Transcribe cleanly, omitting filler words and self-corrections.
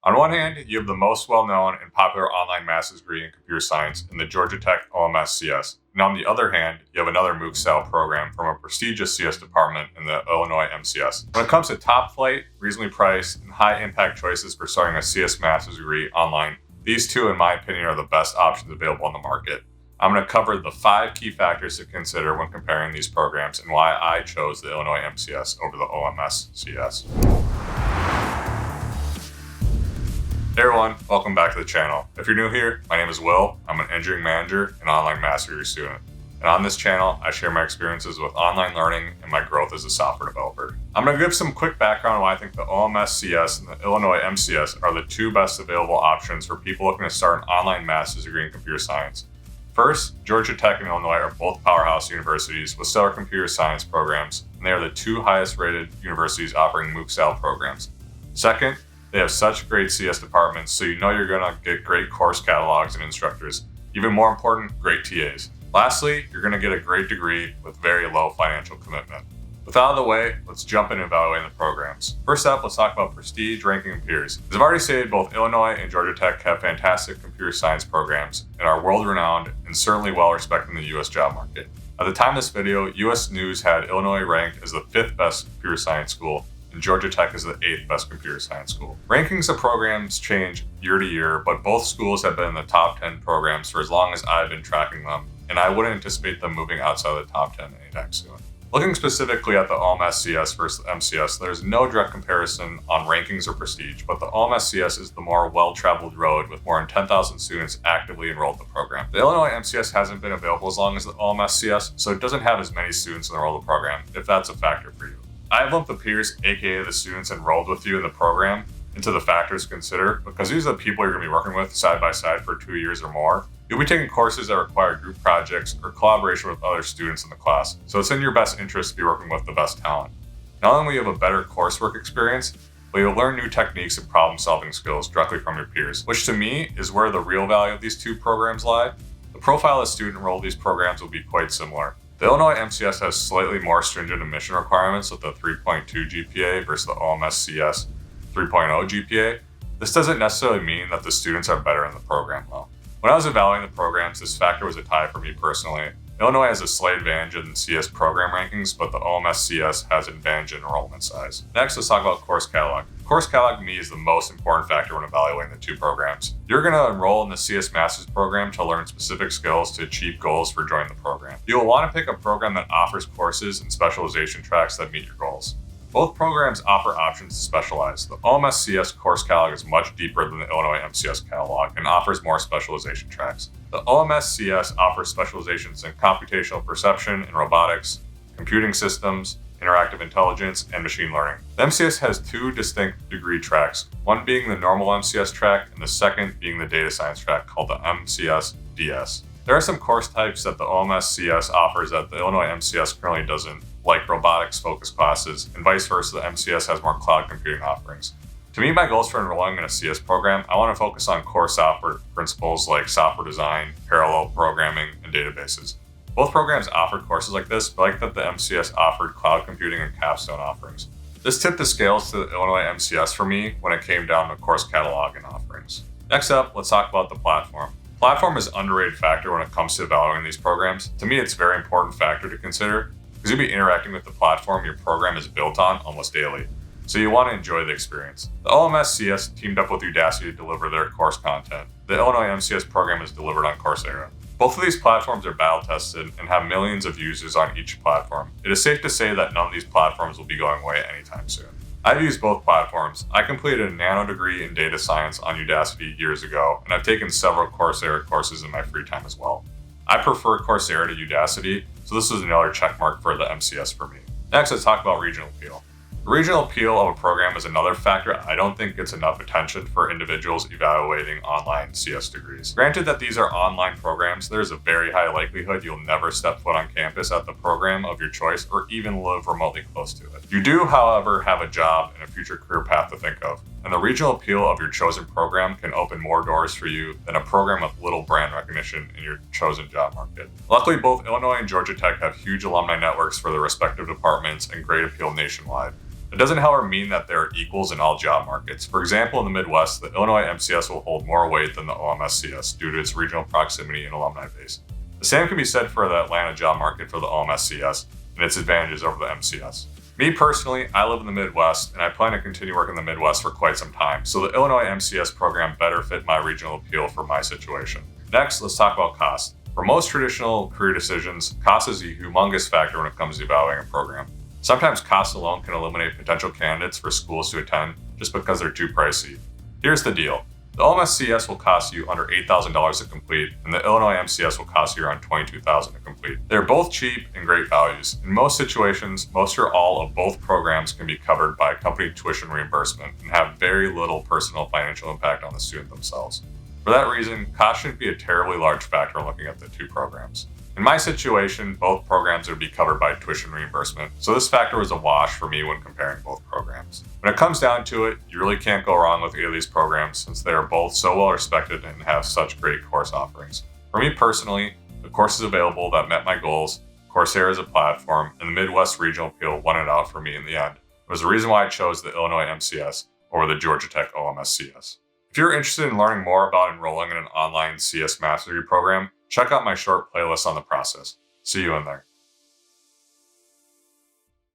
On one hand, you have the most well-known and popular online master's degree in computer science in the Georgia Tech OMSCS. And on the other hand, you have another MOOC-style program from a prestigious CS department in the Illinois MCS. When it comes to top flight, reasonably priced, and high-impact choices for starting a CS master's degree online, these two, in my opinion, are the best options available on the market. I'm going to cover the 5 key factors to consider when comparing these programs and why I chose the Illinois MCS over the OMSCS. Hey everyone, welcome back to the channel. If you're new here, my name is Will. I'm an engineering manager and online master's degree student. And on this channel, I share my experiences with online learning and my growth as a software developer. I'm going to give some quick background on why I think the OMSCS and the Illinois MCS are the 2 best available options for people looking to start an online master's degree in computer science. First, Georgia Tech and Illinois are both powerhouse universities with stellar computer science programs, and they are the 2 highest rated universities offering MOOC-style programs. Second, they have such great CS departments, so you know you're going to get great course catalogs and instructors. Even more important, great TAs. Lastly, you're going to get a great degree with very low financial commitment. With that out of the way, let's jump into evaluating the programs. First up, let's talk about prestige, ranking, and peers. As I've already stated, both Illinois and Georgia Tech have fantastic computer science programs and are world-renowned and certainly well-respected in the U.S. job market. At the time of this video, U.S. News had Illinois ranked as the 5th best computer science school, and Georgia Tech is the 8th best computer science school. Rankings of programs change year to year, but both schools have been in the top 10 programs for as long as I've been tracking them, and I wouldn't anticipate them moving outside of the top 10 anytime soon. Looking specifically at the OMSCS versus the MCS, there's no direct comparison on rankings or prestige, but the OMSCS is the more well-traveled road with more than 10,000 students actively enrolled in the program. The Illinois MCS hasn't been available as long as the OMSCS, so it doesn't have as many students enrolled in the program, if that's a factor for you. I've lumped the peers, aka the students enrolled with you in the program, into the factors to consider because these are the people you're going to be working with side by side for 2 years or more. You'll be taking courses that require group projects or collaboration with other students in the class, so it's in your best interest to be working with the best talent. Not only will you have a better coursework experience, but you'll learn new techniques and problem-solving skills directly from your peers, which to me is where the real value of these 2 programs lie. The profile of student enrolled in these programs will be quite similar. The Illinois MCS has slightly more stringent admission requirements with the 3.2 GPA versus the OMSCS 3.0 GPA. This doesn't necessarily mean that the students are better in the program though. When I was evaluating the programs, this factor was a tie for me personally. Illinois has a slight advantage in CS program rankings, but the OMSCS has an advantage in enrollment size. Next, let's talk about course catalog. Course catalog to me is the most important factor when evaluating the 2 programs. You're going to enroll in the CS Master's program to learn specific skills to achieve goals for joining the program. You'll want to pick a program that offers courses and specialization tracks that meet your goals. Both programs offer options to specialize. The OMSCS course catalog is much deeper than the Illinois MCS catalog and offers more specialization tracks. The OMSCS offers specializations in computational perception and robotics, computing systems, interactive intelligence, and machine learning. The MCS has 2 distinct degree tracks, one being the normal MCS track and the second being the data science track called the MCS DS. There are some course types that the OMSCS offers that the Illinois MCS currently doesn't, like robotics-focused classes, and vice versa, the MCS has more cloud computing offerings. To meet my goals for enrolling in a CS program, I want to focus on core software principles like software design, parallel programming, and databases. Both programs offered courses like this, but I like that the MCS offered cloud computing and capstone offerings. This tipped the scales to the Illinois MCS for me when it came down to course catalog and offerings. Next up, let's talk about the platform. Platform is an underrated factor when it comes to evaluating these programs. To me, it's a very important factor to consider because you'll be interacting with the platform your program is built on almost daily, so you want to enjoy the experience. The OMSCS teamed up with Udacity to deliver their course content. The Illinois MCS program is delivered on Coursera. Both of these platforms are battle-tested and have millions of users on each platform. It is safe to say that none of these platforms will be going away anytime soon. I've used both platforms. I completed a nano degree in data science on Udacity years ago, and I've taken several Coursera courses in my free time as well. I prefer Coursera to Udacity, so this is another checkmark for the MCS for me. Next, let's talk about regional appeal. The regional appeal of a program is another factor I don't think gets enough attention for individuals evaluating online CS degrees. Granted that these are online programs, there's a very high likelihood you'll never step foot on campus at the program of your choice or even live remotely close to it. You do, however, have a job and a future career path to think of, and the regional appeal of your chosen program can open more doors for you than a program with little brand recognition in your chosen job market. Luckily, both Illinois and Georgia Tech have huge alumni networks for their respective departments and great appeal nationwide. It doesn't, however, mean that there are equals in all job markets. For example, in the Midwest, the Illinois MCS will hold more weight than the OMSCS due to its regional proximity and alumni base. The same can be said for the Atlanta job market for the OMSCS and its advantages over the MCS. Me personally, I live in the Midwest and I plan to continue working in the Midwest for quite some time, so the Illinois MCS program better fit my regional appeal for my situation. Next, let's talk about cost. For most traditional career decisions, cost is a humongous factor when it comes to evaluating a program. Sometimes cost alone can eliminate potential candidates for schools to attend just because they're too pricey. Here's the deal. The OMSCS will cost you under $8,000 to complete, and the Illinois MCS will cost you around $22,000 to complete. They're both cheap and great values. In most situations, most or all of both programs can be covered by company tuition reimbursement and have very little personal financial impact on the student themselves. For that reason, cost shouldn't be a terribly large factor when looking at the two programs. In my situation, both programs would be covered by tuition reimbursement, so this factor was a wash for me when comparing both programs. When it comes down to it, you really can't go wrong with either of these programs since they are both so well respected and have such great course offerings. For me personally, the courses available that met my goals, Coursera as a platform, and the Midwest regional appeal won it out for me in the end. It was the reason why I chose the Illinois MCS over the Georgia Tech OMSCS. If you're interested in learning more about enrolling in an online CS mastery program, check out my short playlist on the process. See you in there.